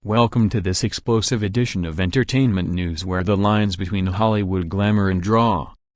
Welcome to this explosive edition of entertainment news where the lines between Hollywood glamour and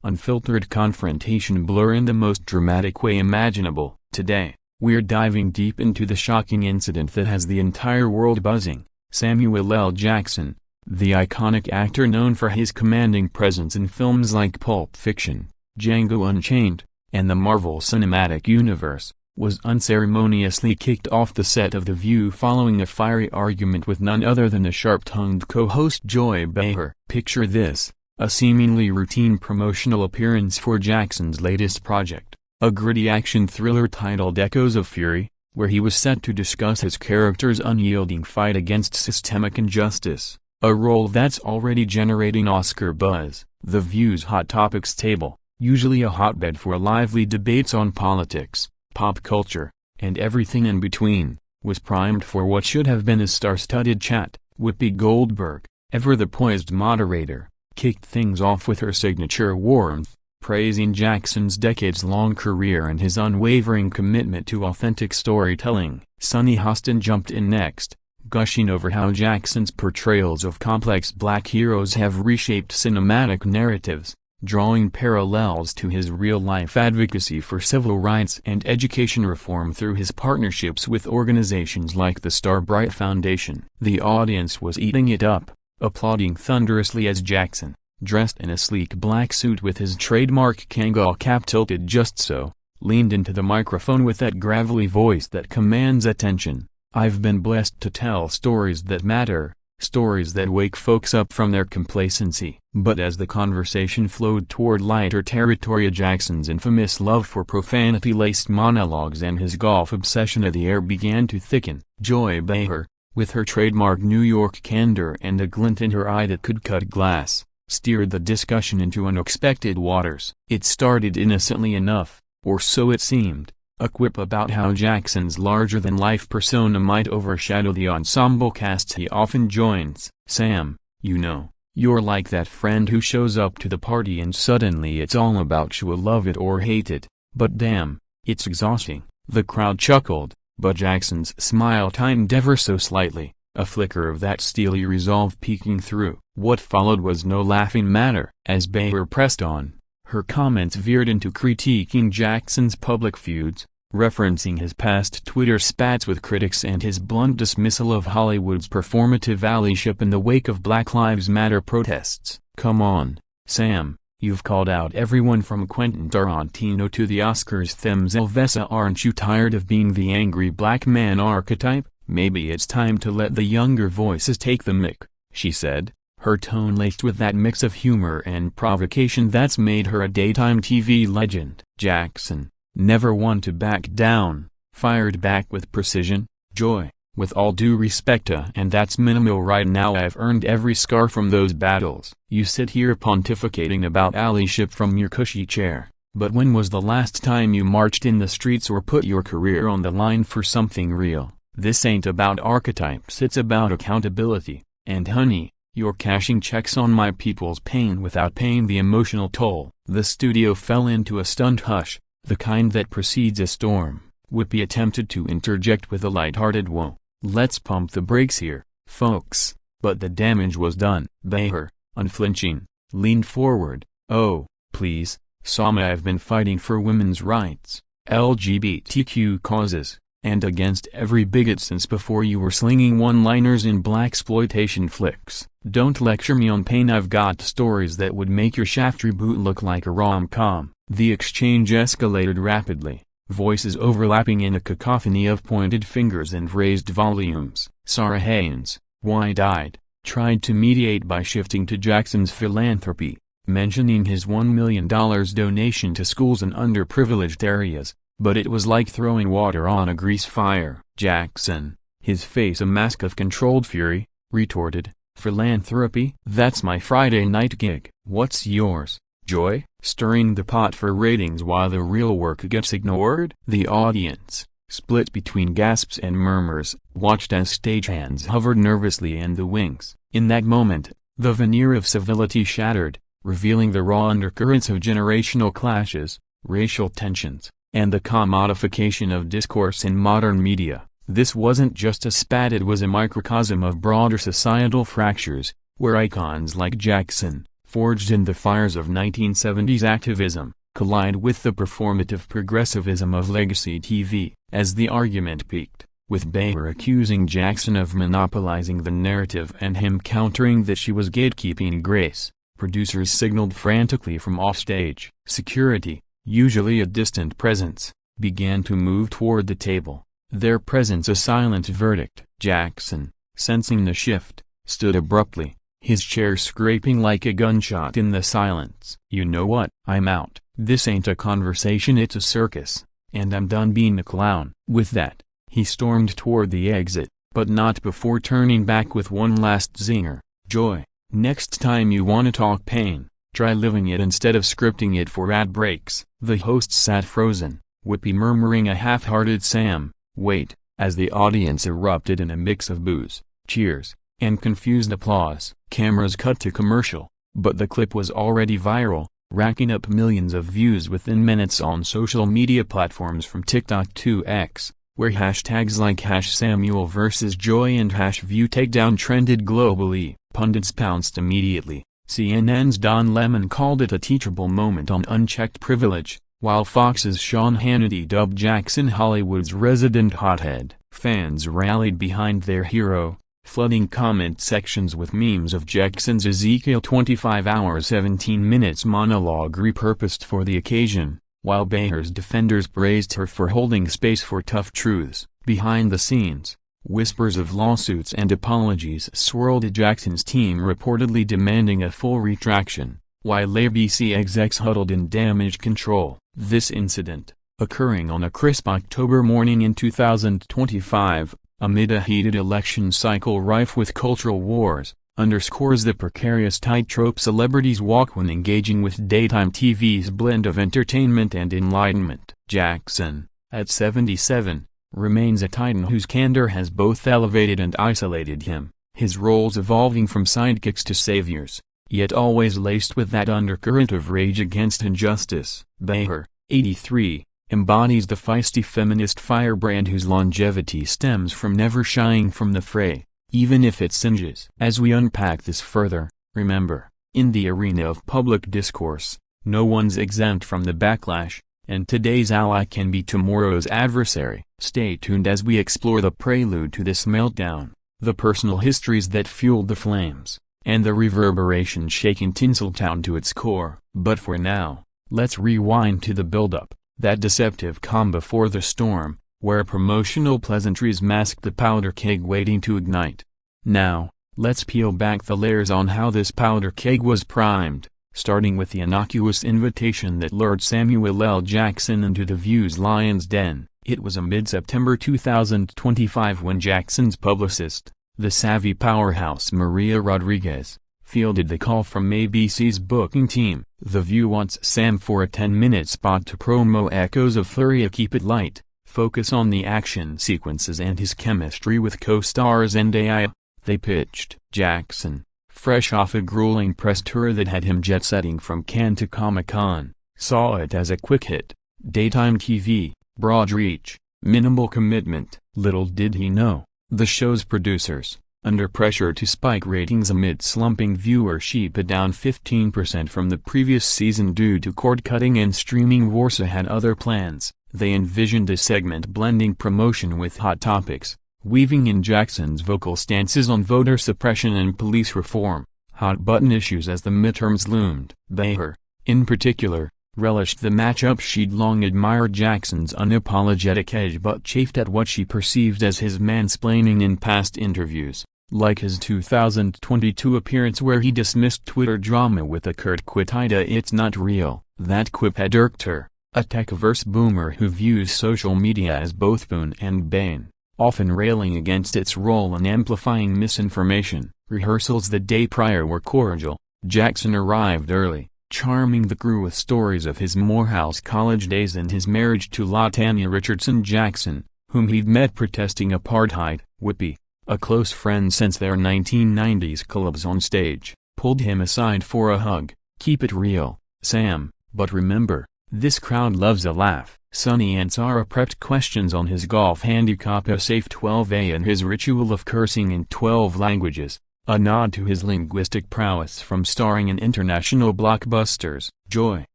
unfiltered confrontation blur in the most dramatic way imaginable. Today, we're diving deep into the shocking incident that has the entire world buzzing. Samuel L. Jackson, the iconic actor known for his commanding presence in films like Pulp Fiction, Django Unchained, and the Marvel Cinematic Universe, was unceremoniously kicked off the set of The View following a fiery argument with none other than the sharp-tongued co-host Joy Behar. Picture this, a seemingly routine promotional appearance for Jackson's latest project, a gritty action thriller titled Echoes of Fury, where he was set to discuss his character's unyielding fight against systemic injustice, a role that's already generating Oscar buzz. The View's Hot Topics table, usually a hotbed for lively debates on politics, pop culture, and everything in between, was primed for what should have been a star-studded chat. Whoopi Goldberg, ever the poised moderator, kicked things off with her signature warmth, praising Jackson's decades-long career and his unwavering commitment to authentic storytelling. Sunny Hostin jumped in next, gushing over how Jackson's portrayals of complex black heroes have reshaped cinematic narratives, drawing parallels to his real-life advocacy for civil rights and education reform through his partnerships with organizations like the Starbright Foundation. The audience was eating it up, applauding thunderously as Jackson, dressed in a sleek black suit with his trademark Kangol cap tilted just so, leaned into the microphone with that gravelly voice that commands attention. "I've been blessed to tell stories that matter, stories that wake folks up from their complacency." But as the conversation flowed toward lighter territory, Jackson's infamous love for profanity-laced monologues and his golf obsession, the air began to thicken. Joy Behar, with her trademark New York candor and a glint in her eye that could cut glass, steered the discussion into unexpected waters. It started innocently enough, or so it seemed, a quip about how Jackson's larger-than-life persona might overshadow the ensemble cast he often joins. "Sam, you know, you're like that friend who shows up to the party and suddenly it's all about you, love it or hate it, but damn, it's exhausting." The crowd chuckled, but Jackson's smile tightened ever so slightly, a flicker of that steely resolve peeking through. What followed was no laughing matter. As Behar pressed on, her comments veered into critiquing Jackson's public feuds, referencing his past Twitter spats with critics and his blunt dismissal of Hollywood's performative allyship in the wake of Black Lives Matter protests. "Come on, Sam, you've called out everyone from Quentin Tarantino to the Oscars' Thames Elvesa. Aren't you tired of being the angry black man archetype? Maybe it's time to let the younger voices take the mic," she said, her tone laced with that mix of humor and provocation that's made her a daytime TV legend. Jackson, never one to back down, fired back with precision. "Joy, with all due respect, and that's minimal right now, I've earned every scar from those battles. You sit here pontificating about allyship from your cushy chair, but when was the last time you marched in the streets or put your career on the line for something real? This ain't about archetypes, it's about accountability, and honey, you're cashing checks on my people's pain without paying the emotional toll." The studio fell into a stunned hush, the kind that precedes a storm. Whoopi attempted to interject with a light-hearted "Whoa, let's pump the brakes here, folks," but the damage was done. Behar, unflinching, leaned forward. "Oh, please, Sama, I've been fighting for women's rights, LGBTQ causes, and against every bigot since before you were slinging one-liners in blaxploitation flicks. Don't lecture me on pain, I've got stories that would make your Shaft reboot look like a rom-com." The exchange escalated rapidly, voices overlapping in a cacophony of pointed fingers and raised volumes. Sarah Haynes, wide-eyed, tried to mediate by shifting to Jackson's philanthropy, mentioning his $1 million donation to schools in underprivileged areas, but it was like throwing water on a grease fire. Jackson, his face a mask of controlled fury, retorted, "Philanthropy? That's my Friday night gig. What's yours, Joy?" Stirring the pot for ratings while the real work gets ignored. The audience, split between gasps and murmurs, watched as stagehands hovered nervously in the wings. In that moment, the veneer of civility shattered, revealing the raw undercurrents of generational clashes, racial tensions, and the commodification of discourse in modern media. This wasn't just a spat, it was a microcosm of broader societal fractures, where icons like Jackson, forged in the fires of 1970s activism, collide with the performative progressivism of legacy TV. As the argument peaked, with Behar accusing Jackson of monopolizing the narrative and him countering that she was gatekeeping Grace, producers signaled frantically from offstage. Security, usually a distant presence, began to move toward the table, their presence a silent verdict. Jackson, sensing the shift, stood abruptly, his chair scraping like a gunshot in the silence. "You know what? I'm out. This ain't a conversation, it's a circus, and I'm done being a clown." With that, he stormed toward the exit, but not before turning back with one last zinger. "Joy, next time you wanna talk pain, try living it instead of scripting it for ad breaks." The host sat frozen, Whoopi murmuring a half-hearted "Sam, wait," as the audience erupted in a mix of boos, cheers, and confused applause. Cameras cut to commercial, but the clip was already viral, racking up millions of views within minutes on social media platforms from TikTok to X, where hashtags like #Samuel vs. Joy and #ViewTakedown trended globally. Pundits pounced immediately. CNN's Don Lemon called it a teachable moment on unchecked privilege, while Fox's Sean Hannity dubbed Jackson Hollywood's resident hothead. Fans rallied behind their hero, flooding comment sections with memes of Jackson's Ezekiel 25 hours 17 minutes monologue repurposed for the occasion, while Behar's defenders praised her for holding space for tough truths. Behind the scenes, whispers of lawsuits and apologies swirled at Jackson's team, reportedly demanding a full retraction, while ABC execs huddled in damage control. This incident, occurring on a crisp October morning in 2025, amid a heated election cycle rife with cultural wars, underscores the precarious tightrope celebrities walk when engaging with daytime TV's blend of entertainment and enlightenment. Jackson, at 77, remains a titan whose candor has both elevated and isolated him, his roles evolving from sidekicks to saviors, yet always laced with that undercurrent of rage against injustice. Behar, 83, embodies the feisty feminist firebrand whose longevity stems from never shying from the fray, even if it singes. As we unpack this further, remember, in the arena of public discourse, no one's exempt from the backlash, and today's ally can be tomorrow's adversary. Stay tuned as we explore the prelude to this meltdown, the personal histories that fueled the flames, and the reverberations shaking Tinseltown to its core. But for now, let's rewind to the buildup, that deceptive calm before the storm, where promotional pleasantries masked the powder keg waiting to ignite. Now, let's peel back the layers on how this powder keg was primed, starting with the innocuous invitation that lured Samuel L. Jackson into the View's lion's den. It was mid-September 2025 when Jackson's publicist, the savvy powerhouse Maria Rodriguez, fielded the call from ABC's booking team. The View wants Sam for a 10-minute spot to promo echoes of Furia. Keep it light, focus on the action sequences and his chemistry with co-stars and AI, they pitched. Jackson, fresh off a grueling press tour that had him jet-setting from Cannes to Comic-Con, saw it as a quick hit. Daytime TV, broad reach, minimal commitment. Little did he know, the show's producers, under pressure to spike ratings amid slumping viewership down 15% from the previous season due to cord-cutting and streaming wars, had other plans. They envisioned a segment blending promotion with hot topics, weaving in Jackson's vocal stances on voter suppression and police reform, hot-button issues as the midterms loomed. Behar, in particular, relished the matchup. She'd long admired Jackson's unapologetic edge but chafed at what she perceived as his mansplaining in past interviews, like his 2022 appearance where he dismissed Twitter drama with a curt "Quit Ida, it's not real." That quip had irked her, a tech-averse boomer who views social media as both boon and bane, often railing against its role in amplifying misinformation. Rehearsals the day prior were cordial. Jackson arrived early, charming the crew with stories of his Morehouse College days and his marriage to LaTanya Richardson Jackson, whom he'd met protesting apartheid. Whoopi, a close friend since their 1990s collabs on stage, pulled him aside for a hug. "Keep it real, Sam, but remember, this crowd loves a laugh. Sonny Ansara prepped questions on his golf handicap, a safe 12A, and his ritual of cursing in 12 languages, a nod to his linguistic prowess from starring in international blockbusters. Joy,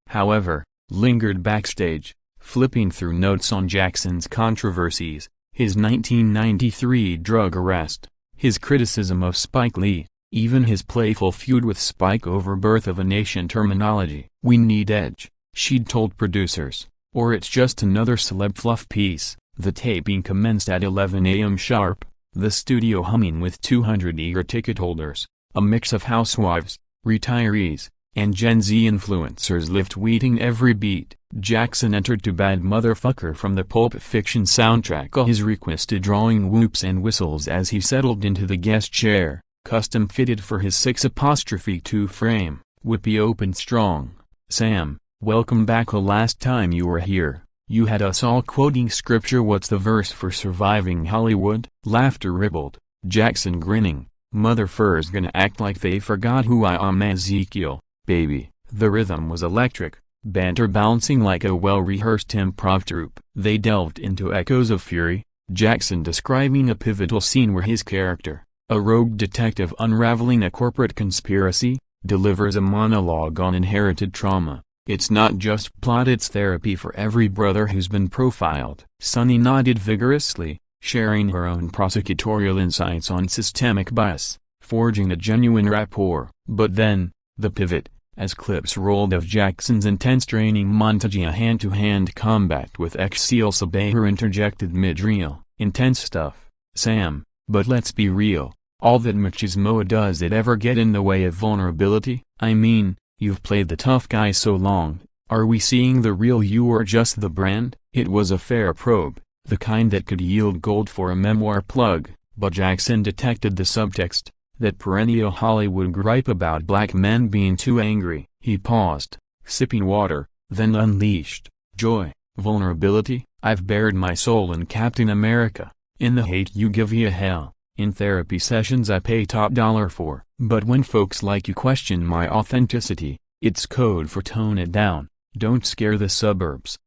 however, lingered backstage, flipping through notes on Jackson's controversies, his 1993 drug arrest, his criticism of Spike Lee, even his playful feud with Spike over Birth of a Nation terminology. "We need edge," she'd told producers, "or it's just another celeb fluff piece." The taping commenced at 11 a.m. sharp, the studio humming with 200 eager ticket holders, a mix of housewives, retirees, and Gen Z influencers lift-tweeting every beat. Jackson entered to Bad Motherfucker from the Pulp Fiction soundtrack, his requested drawing whoops and whistles as he settled into the guest chair, custom fitted for his 6'2" frame. Whoopi opened strong. "Sam, welcome back. Last time you were here, you had us all quoting scripture. What's the verse for surviving Hollywood?" Laughter rippled, Jackson grinning. "Motherfuckers gonna act like they forgot who I am, Ezekiel, baby." The rhythm was electric, banter bouncing like a well-rehearsed improv troupe. They delved into echoes of fury, Jackson describing a pivotal scene where his character, a rogue detective unraveling a corporate conspiracy, delivers a monologue on inherited trauma. "It's not just plot, it's therapy for every brother who's been profiled." Sonny nodded vigorously, sharing her own prosecutorial insights on systemic bias, forging a genuine rapport. But then, the pivot, as clips rolled of Jackson's intense training montage, a hand-to-hand combat with ex-SEAL Behar interjected mid-reel. "Intense stuff, Sam, but let's be real, all that machismo, does it ever get in the way of vulnerability? I mean, you've played the tough guy so long, are we seeing the real you or just the brand?" It was a fair probe, the kind that could yield gold for a memoir plug, but Jackson detected the subtext, that perennial Hollywood gripe about black men being too angry. He paused, sipping water, then unleashed, "Joy, vulnerability, I've bared my soul in Captain America, in the hate you give you hell, in therapy sessions I pay top dollar for. But when folks like you question my authenticity, it's code for tone it down, don't scare the suburbs.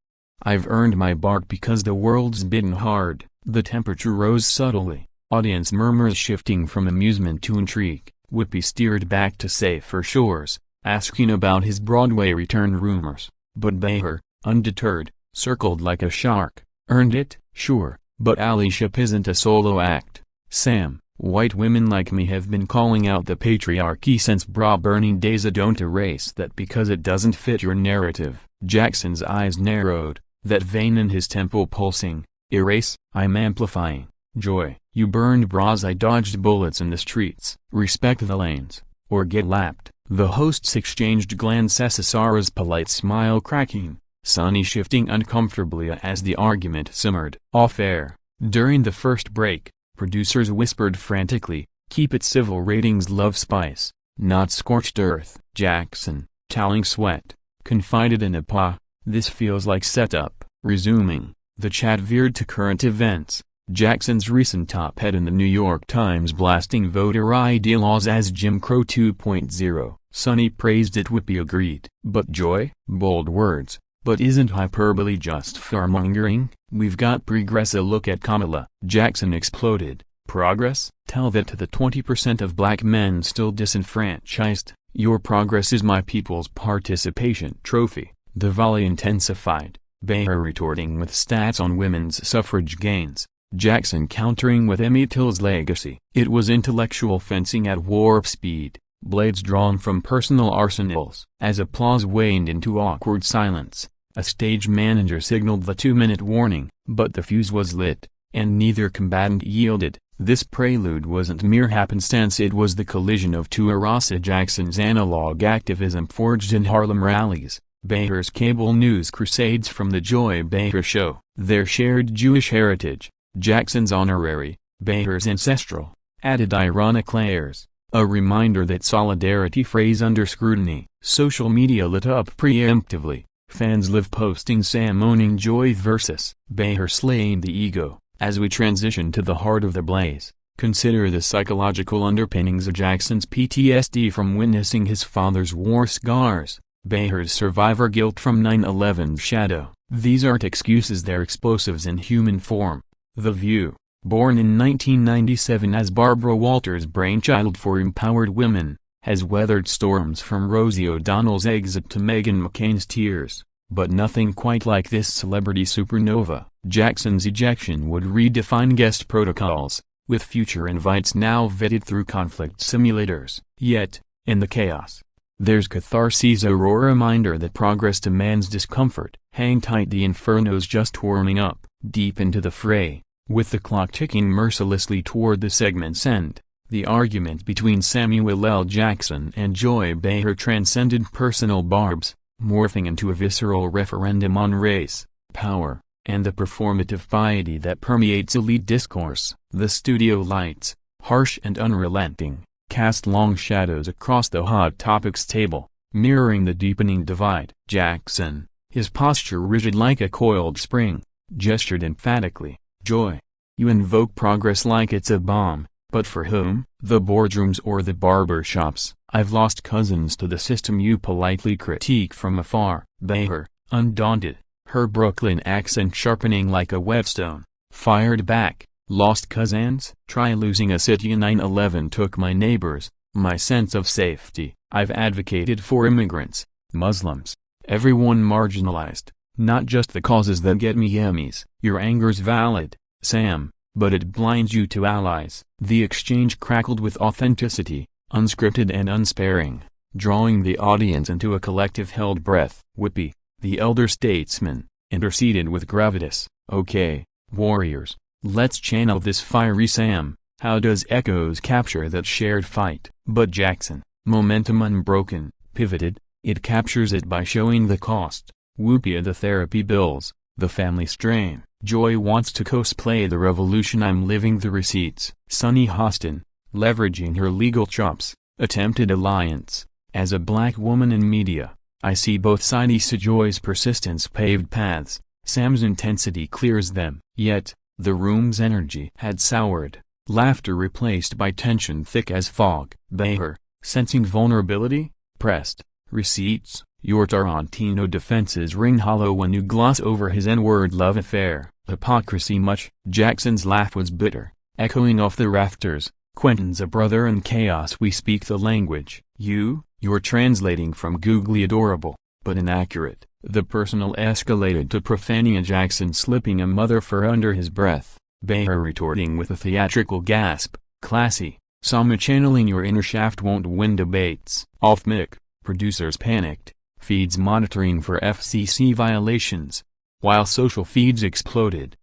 I've earned my bark because the world's bitten hard." The temperature rose subtly, audience murmurs shifting from amusement to intrigue. Whoopi steered back to safer shores, asking about his Broadway return rumors, but Behar, undeterred, circled like a shark. "Earned it? Sure, but allyship isn't a solo act. Sam, white women like me have been calling out the patriarchy since bra-burning days. Don't erase that because it doesn't fit your narrative." Jackson's eyes narrowed, that vein in his temple pulsing. "Erase? I'm amplifying. Joy, you burned bras, I dodged bullets in the streets. Respect the lanes, or get lapped." The hosts exchanged glances, Ansara's polite smile cracking, Sonny shifting uncomfortably as the argument simmered. Off-air, during the first break, producers whispered frantically, "Keep it civil, ratings love spice, not scorched earth." Jackson, toweling sweat, confided in a paw, "This feels like setup." Resuming, the chat veered to current events. Jackson's recent op-ed in the New York Times blasting voter ID laws as Jim Crow 2.0. Sonny praised it, Whoopi agreed. "But Joy?" Bold words. "But isn't hyperbole just fearmongering? We've got progress. A look at Kamala." Jackson exploded. "Progress? Tell that to the 20% of black men still disenfranchised. Your progress is my people's participation trophy." The volley intensified, Behar retorting with stats on women's suffrage gains, Jackson countering with Emmett Till's legacy. It was intellectual fencing at warp speed, blades drawn from personal arsenals. As applause waned into awkward silence, a stage manager signaled the 2-minute warning, but the fuse was lit, and neither combatant yielded. This prelude wasn't mere happenstance, it was the collision of two eras: Jackson's analog activism forged in Harlem rallies, Behar's cable news crusades from The Joy Behar Show. Their shared Jewish heritage, Jackson's honorary, Behar's ancestral, added ironic layers, a reminder that solidarity frays under scrutiny. Social media lit up preemptively, fans live posting Sam owning Joy versus Behar slaying the ego. As we transition to the heart of the blaze, consider the psychological underpinnings of Jackson's PTSD from witnessing his father's war scars, Behar's survivor guilt from 9/11's shadow, These aren't excuses, they're explosives in human form. The View, born in 1997 as Barbara Walters' brainchild for empowered women, has weathered storms from Rosie O'Donnell's exit to Meghan McCain's tears, but nothing quite like this celebrity supernova. Jackson's ejection would redefine guest protocols, with future invites now vetted through conflict simulators. Yet, in the chaos, there's catharsis, a raw reminder that progress demands discomfort. Hang tight, the inferno's just warming up. Deep into the fray, with the clock ticking mercilessly toward the segment's end, the argument between Samuel L. Jackson and Joy Behar transcended personal barbs, morphing into a visceral referendum on race, power, and the performative piety that permeates elite discourse. The studio lights, harsh and unrelenting, cast long shadows across the hot topics table, mirroring the deepening divide. Jackson, his posture rigid like a coiled spring, gestured emphatically. "Joy, you invoke progress like it's a bomb, but for whom? The boardrooms or the barber shops? I've lost cousins to the system you politely critique from afar." Behar, undaunted, her Brooklyn accent sharpening like a whetstone, fired back. "Lost cousins? Try losing a city. 9/11 took my neighbors, my sense of safety. I've advocated for immigrants, Muslims, everyone marginalized, not just the causes that get me Emmys." "Your anger's valid, Sam, but it blinds you to allies." The exchange crackled with authenticity, unscripted and unsparing, drawing the audience into a collective held breath. Whoopi, the elder statesman, interceded with gravitas. "Okay, warriors, let's channel this fiery Sam. How does Echoes capture that shared fight?" But Jackson, momentum unbroken, pivoted. "It captures it by showing the cost. Whoopi, the therapy bills, the family strain. Joy wants to cosplay the revolution. I'm living the receipts." Sunny Hostin, leveraging her legal chops, attempted alliance. "As a black woman in media, I see both sides. Joy's persistence paved paths, Sam's intensity clears them." Yet, the room's energy had soured, laughter replaced by tension thick as fog. Behar, sensing vulnerability, pressed, "Receipts? Your Tarantino defenses ring hollow when you gloss over his N-word love affair. Hypocrisy much." Jackson's laugh was bitter, echoing off the rafters. "Quentin's a brother in chaos. We speak the language. You're translating from googly adorable, but inaccurate." The personal escalated to profanity, Jackson slipping a mother for under his breath. Behar retorting with a theatrical gasp, "Classy, Sama, channeling your inner shaft won't win debates." Off mic, producers panicked, feeds monitoring for FCC violations, while social feeds exploded.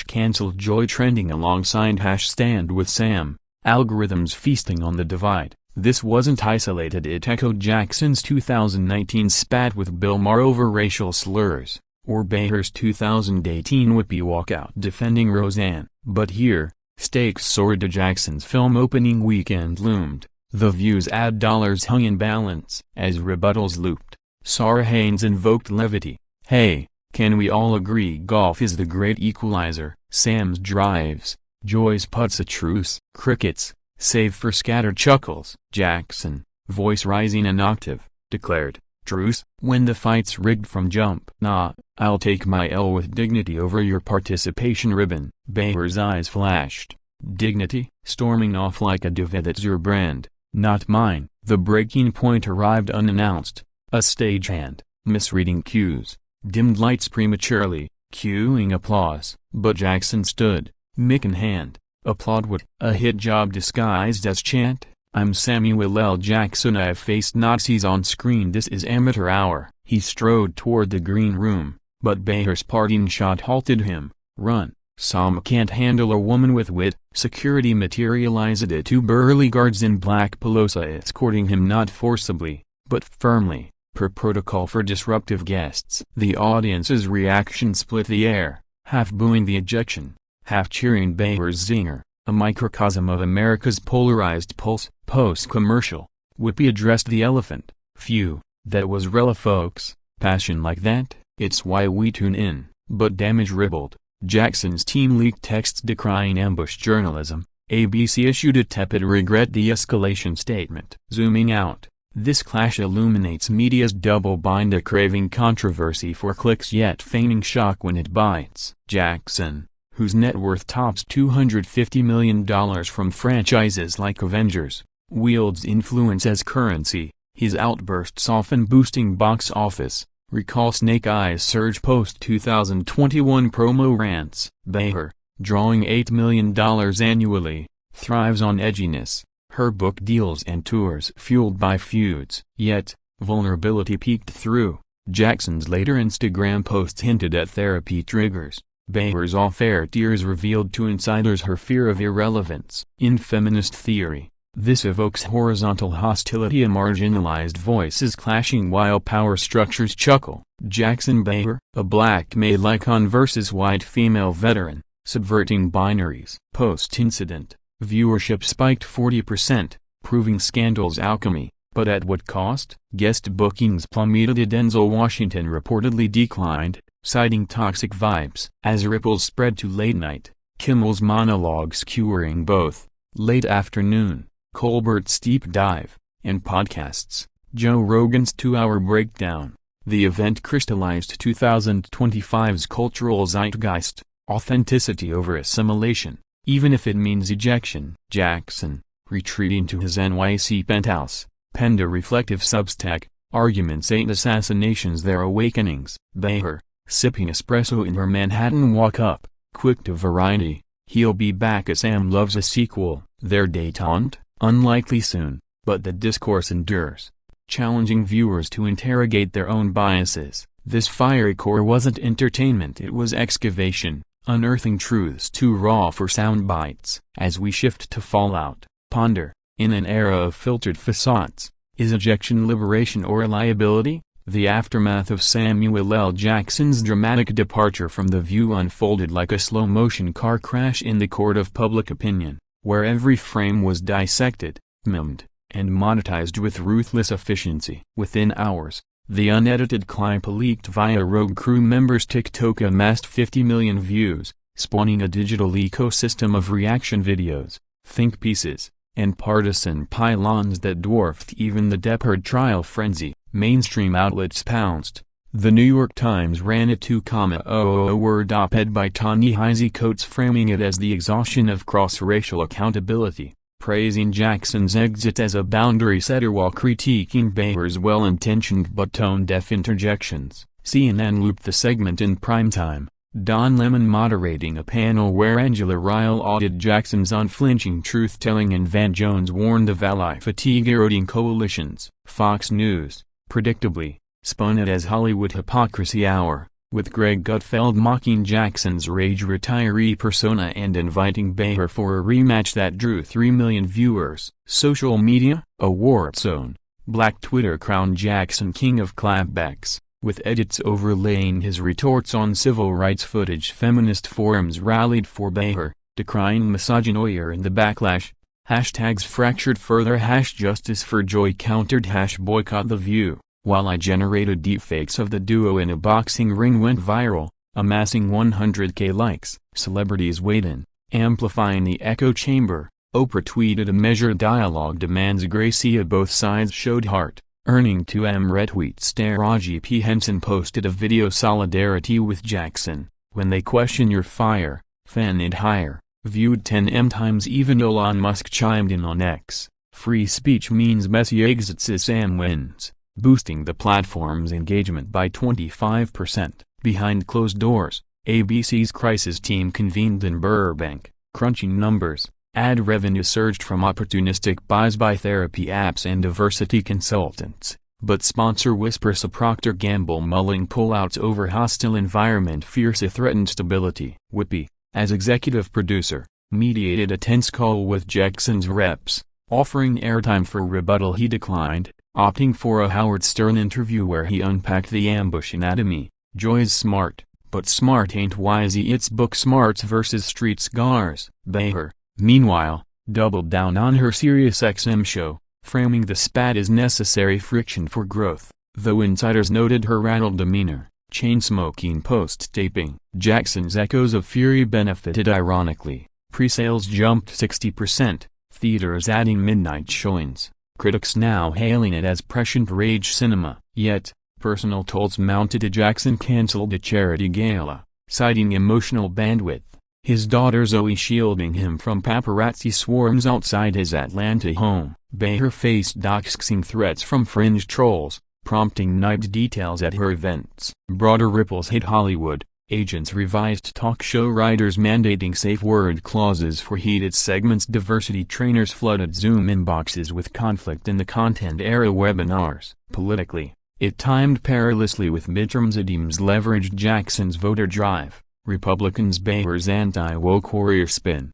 #canceled Joy trending alongside #stand with Sam, algorithms feasting on the divide. This wasn't isolated. It echoed Jackson's 2019 spat with Bill Maher over racial slurs, or Behar's 2018 Whoopi walkout defending Roseanne. But here, stakes soared. To Jackson's film opening weekend loomed. The View's ad dollars hung in balance. As rebuttals looped, Sarah Haynes invoked levity. "Hey, can we all agree golf is the great equalizer?" Sam's drives, Joy's putts a truce. Crickets, save for scattered chuckles. Jackson, voice rising an octave, declared, "Truce? When the fight's rigged from jump." "Nah, I'll take my L with dignity over your participation ribbon." Behar's eyes flashed. "Dignity?" Storming off like a diva. "That's your brand, not mine." The breaking point arrived unannounced. A stagehand, misreading cues, dimmed lights prematurely, cueing applause. But Jackson stood, mic in hand. "Applaud what? A hit job disguised as chant? I'm Samuel L. Jackson. I've faced Nazis on screen. This is amateur hour." He strode toward the green room, but Behar's parting shot halted him. "Run. Sam can't handle a woman with wit." Security materialized. Two burly guards in black pelosa escorting him, not forcibly, but firmly, per protocol for disruptive guests. The audience's reaction split the air, half booing the ejection, half cheering Behar's zinger, a microcosm of America's polarized pulse. Post-commercial, Whoopi addressed the elephant. "Phew, that was rela, folks. Passion like that, it's why we tune in." But damage rippled. Jackson's team leaked texts decrying ambush journalism. ABC issued a tepid regret de-escalation statement. Zooming out, This clash illuminates media's double bind, a craving controversy for clicks yet feigning shock when it bites. Jackson, whose net worth tops $250 million from franchises like Avengers, wields influence as currency. His outbursts often boosting box office. Recall Snake Eyes surge post-2021 promo rants. Behar, drawing $8 million annually, thrives on edginess. Her book deals and tours fueled by feuds. Yet, vulnerability peeked through. Jackson's later Instagram posts hinted at therapy triggers. Behar's off-air tears revealed to insiders her fear of irrelevance. In feminist theory, this evokes horizontal hostility, and marginalized voices clashing while power structures chuckle. Jackson Behar, a black male icon versus white female veteran, subverting binaries. Post-incident, viewership spiked 40%, proving scandal's alchemy, but at what cost? Guest bookings plummeted. Denzel Washington reportedly declined, citing toxic vibes. As ripples spread to late night, Kimmel's monologues skewering both late afternoon, Colbert's deep dive, and podcasts, Joe Rogan's 2-hour breakdown. The event crystallized 2025's cultural zeitgeist, authenticity over assimilation, even if it means ejection. Jackson, retreating to his NYC penthouse, penned a reflective Substack, "Arguments ain't assassinations, they're awakenings." Behar, sipping espresso in her Manhattan walk-up, quick to Variety, "He'll be back, as Sam loves a sequel." Their détente? Unlikely soon, but the discourse endures, challenging viewers to interrogate their own biases. This fiery core wasn't entertainment, it was excavation, unearthing truths too raw for sound bites. As we shift to Fallout, ponder, in an era of filtered facades, is ejection liberation or liability? The aftermath of Samuel L. Jackson's dramatic departure from the view unfolded like a slow-motion car crash in the court of public opinion, where every frame was dissected, mimed, and monetized with ruthless efficiency. Within hours, the unedited clip leaked via rogue crew members' TikTok amassed 50 million views, spawning a digital ecosystem of reaction videos, think pieces, and partisan pylons that dwarfed even the Deppard trial frenzy. Mainstream outlets pounced. The New York Times ran a 2,000-word op-ed by Ta-Nehisi Coates framing it as the exhaustion of cross-racial accountability, praising Jackson's exit as a boundary setter while critiquing Behar's well-intentioned but tone-deaf interjections. CNN looped the segment in primetime, Don Lemon moderating a panel where Angela Ryle audited Jackson's unflinching truth-telling and Van Jones warned of ally fatigue eroding coalitions. Fox News, predictably, spun it as Hollywood Hypocrisy Hour, with Greg Gutfeld mocking Jackson's rage retiree persona and inviting Behar for a rematch that drew 3 million viewers. Social media, a war zone. Black Twitter crowned Jackson king of clapbacks, with edits overlaying his retorts on civil rights footage. Feminist forums rallied for Behar, decrying misogynoir in the backlash. Hashtags fractured further. Justice for Joy countered #boycott The View, while I-generated deepfakes of the duo in a boxing ring went viral, amassing 100K likes. Celebrities weighed in, amplifying the echo chamber. Oprah tweeted a measured dialogue demands Gracie. Both sides showed heart, earning 2M retweets. Taraji P. Henson posted a video solidarity with Jackson, "When they question your fire, fan it higher." Viewed 10M times. Even Elon Musk chimed in on X, "Free speech means Messi exits as Sam wins," boosting the platform's engagement by 25%. Behind closed doors, ABC's crisis team convened in Burbank, crunching numbers. Ad revenue surged from opportunistic buys by therapy apps and diversity consultants, but sponsor whispers of Procter & Gamble mulling pullouts over hostile environment fears a threatened stability. Whippy, as executive producer, mediated a tense call with Jackson's reps, offering airtime for rebuttal. He declined, opting for a Howard Stern interview where he unpacked the ambush anatomy. Joy's smart, but smart ain't wise. It's book smarts versus street scars. Behar, meanwhile, doubled down on her SiriusXM show, framing the spat as necessary friction for growth, though insiders noted her rattled demeanor. Chain-smoking post-taping. Jackson's Echoes of Fury benefited ironically. Pre-sales jumped 60%, theaters adding midnight showings. critics now hailing it as prescient rage cinema. Yet, personal trolls mounted a Jackson cancelled a charity gala, citing emotional bandwidth. His daughter Zoe shielding him from paparazzi swarms outside his Atlanta home. Behar faced doxing threats from fringe trolls, prompting nipped details at her events. Broader ripples hit Hollywood. Agents revised talk show writers mandating safe word clauses for heated segments. Diversity trainers flooded Zoom inboxes with conflict in the content era webinars. Politically, it timed perilously with midterms. Deems leveraged Jackson's voter drive. Republicans Behar's anti-woke warrior spin.